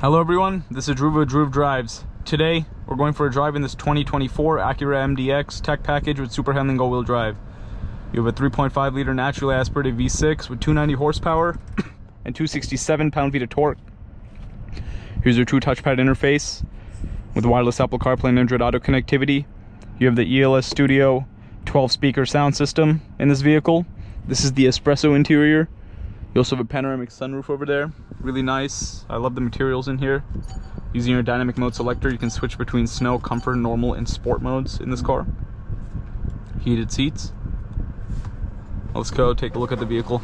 Hello everyone, this is Drew with Drew Drives. Today, we're going for a drive in this 2024 Acura MDX tech package with super handling all-wheel drive. You have a 3.5 liter naturally aspirated V6 with 290 horsepower and 267 pound-feet of torque. Here's your true touchpad interface with wireless Apple CarPlay and Android Auto connectivity. You have the ELS Studio 12-speaker sound system in this vehicle. This is the espresso interior. You also have a panoramic sunroof over there. Really nice. I love the materials in here. Using your dynamic mode selector, you can switch between snow, comfort, normal, and sport modes in this car. Heated seats. Let's go take a look at the vehicle.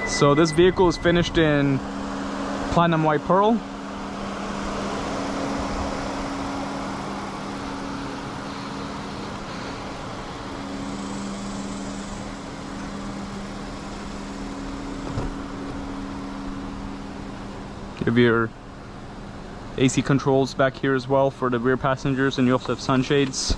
So this vehicle is finished in platinum white pearl. You have your AC controls back here as well for the rear passengers, and you also have sunshades.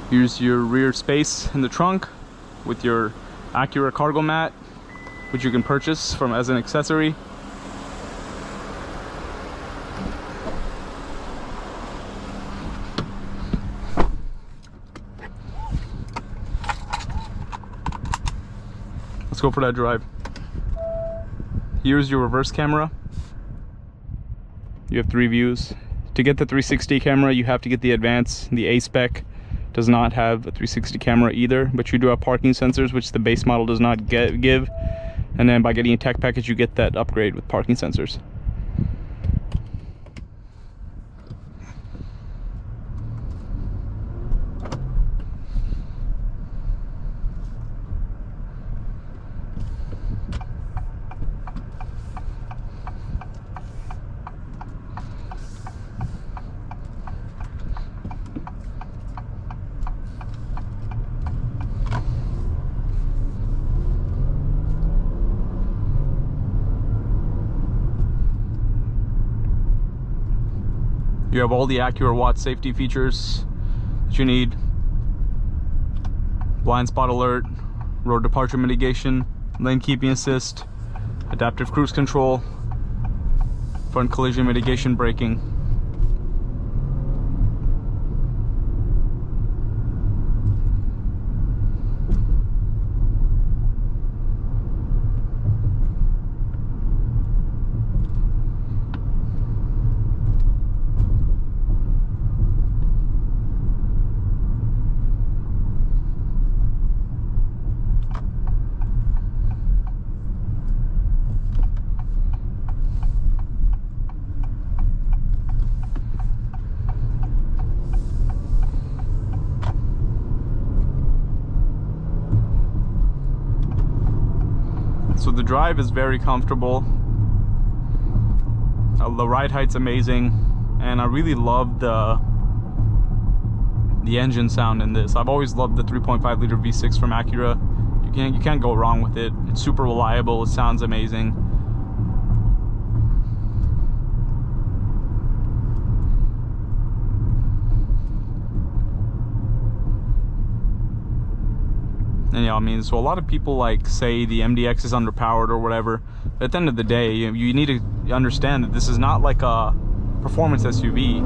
Here's your rear space in the trunk with your Acura cargo mat, which you can purchase from as an accessory. Let's go for that drive. Here's your reverse camera. You have 3 views. To get the 360 camera, you have to get the advance. The A spec does not have a 360 camera either, but you do have parking sensors, which the base model does not give. And then by getting a tech package, you get that upgrade with parking sensors. You have all the Acura Watch safety features that you need. Blind spot alert, road departure mitigation, lane keeping assist, adaptive cruise control, front collision mitigation braking. So the drive is very comfortable. The ride height's amazing, and I really love the engine sound in this. I've always loved the 3.5 liter V6 from Acura. You can't go wrong with it. It's super reliable. It sounds amazing. And yeah, I mean, so a lot of people like say the MDX is underpowered or whatever, but at the end of the day, you need to understand that this is not like a performance SUV.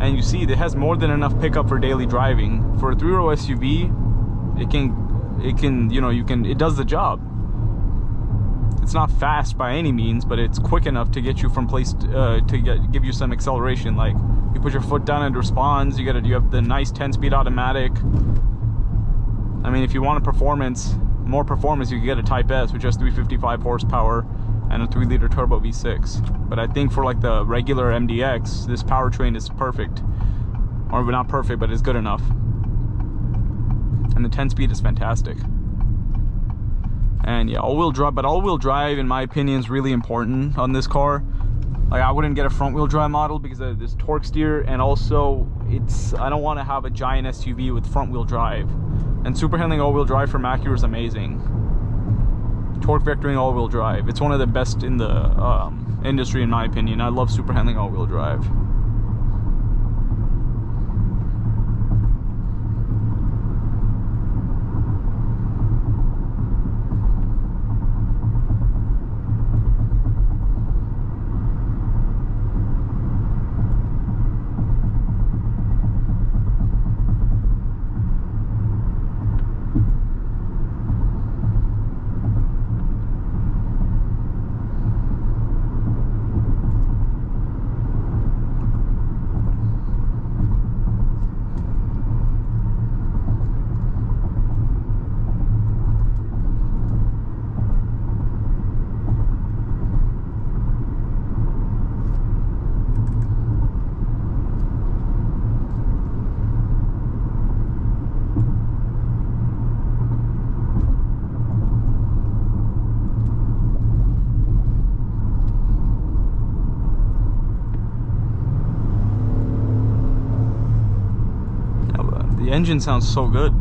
And you see, it has more than enough pickup for daily driving. For a 3-row SUV, it does the job. It's not fast by any means, but it's quick enough to get you from place give you some acceleration. Like, you put your foot down and it responds. You have the nice 10-speed automatic. I mean, if you want more performance, you can get a Type S, which has 355 horsepower and a 3-liter turbo V6. But I think for like the regular MDX, this powertrain is perfect. Or not perfect, but it's good enough. And the 10-speed is fantastic. And yeah, all-wheel drive, but all-wheel drive, in my opinion, is really important on this car. Like, I wouldn't get a front-wheel drive model because of this torque steer, and also I don't want to have a giant SUV with front-wheel drive. And super handling all-wheel drive from Acura is amazing. torque vectoring all-wheel drive. It's one of the best in the industry, in my opinion. I love super handling all-wheel drive. The engine sounds so good.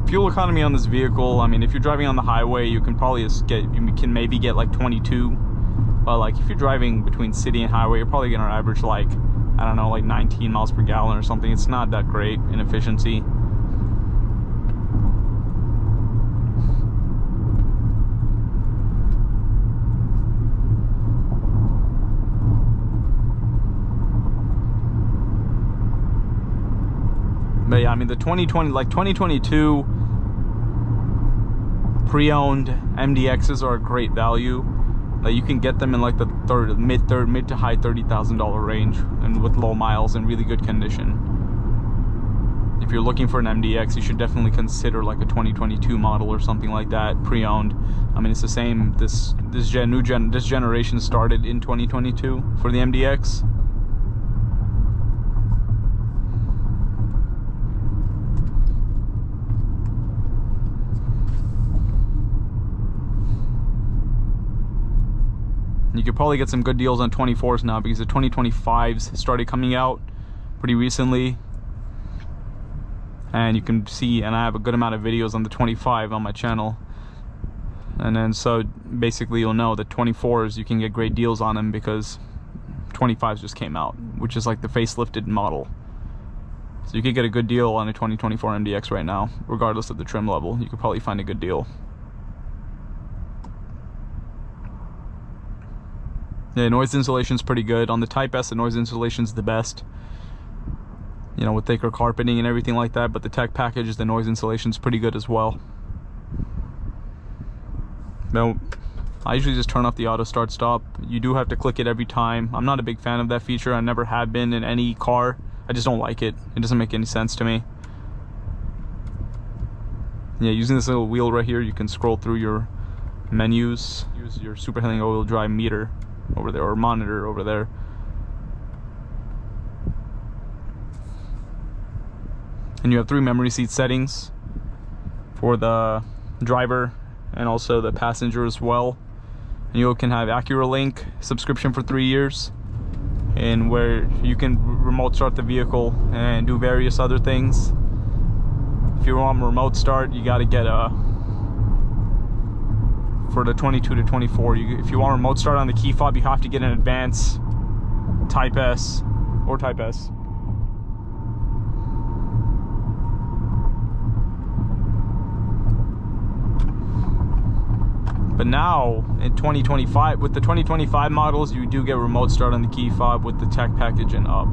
Fuel economy on this vehicle, I mean, if you're driving on the highway, you can probably maybe get like 22, but like if you're driving between city and highway, you're probably gonna average like, I don't know, like 19 miles per gallon or something. It's not that great in efficiency. But yeah, I mean, the 2022 pre-owned MDXs are a great value. Like, you can get them in like the mid to high $30,000 range, and with low miles and really good condition. If you're looking for an MDX, you should definitely consider like a 2022 model or something like that, pre-owned. I mean, it's the same. This generation started in 2022 for the MDX. You could probably get some good deals on 24s now, because the 2025s started coming out pretty recently. And you can see, and I have a good amount of videos on the 25 on my channel. And then so basically you'll know that 24s, you can get great deals on them because 25s just came out, which is like the facelifted model. So you could get a good deal on a 2024 MDX right now, regardless of the trim level. You could probably find a good deal. The noise insulation is pretty good. On the Type S, the noise insulation is the best. You know, with thicker carpeting and everything like that. But the tech package, the noise insulation is pretty good as well. Now, I usually just turn off the auto start stop. You do have to click it every time. I'm not a big fan of that feature. I never have been in any car. I just don't like it. It doesn't make any sense to me. Yeah, using this little wheel right here, you can scroll through your menus. Use your super handling all-wheel drive meter over there, or monitor over there. And you have 3 memory seat settings for the driver and also the passenger as well. And you can have Acura Link subscription for 3 years, and where you can remote start the vehicle and do various other things. If you want remote start, you got to get a, for the 22 to 24, if you want remote start on the key fob, you have to get an advanced Type S or Type S. But now in 2025, with the 2025 models, you do get remote start on the key fob with the tech package and up.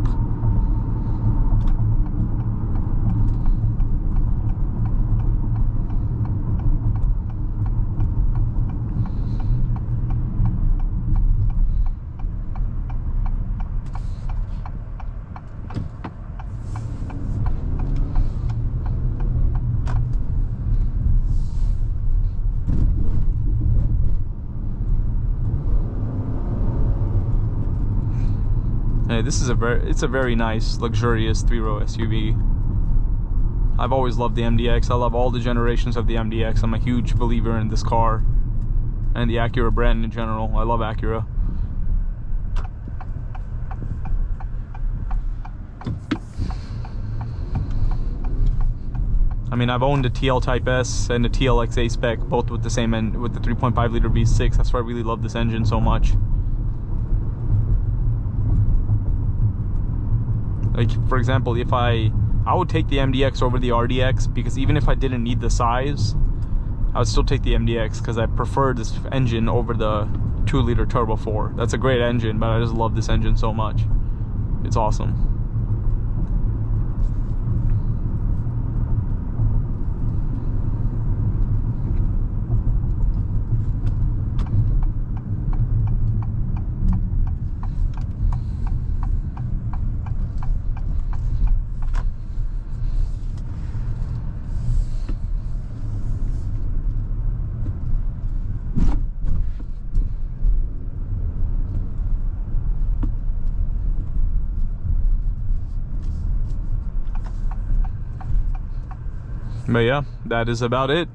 This is it's a very nice, luxurious 3-row SUV. I've always loved the MDX. I love all the generations of the MDX. I'm a huge believer in this car and the Acura brand in general. I love Acura. I mean, I've owned a TL Type S and a TLX A-Spec, both with the same end, with the 3.5 liter V6. That's why I really love this engine so much. Like, for example, if I would take the MDX over the RDX, because even if I didn't need the size, I would still take the MDX because I prefer this engine over the 2-liter Turbo 4. That's a great engine, but I just love this engine so much. It's awesome. But yeah, that is about it.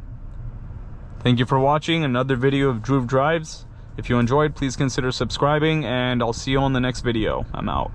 Thank you for watching another video of Dhruv Drives. If you enjoyed, please consider subscribing, and I'll see you on the next video. I'm out.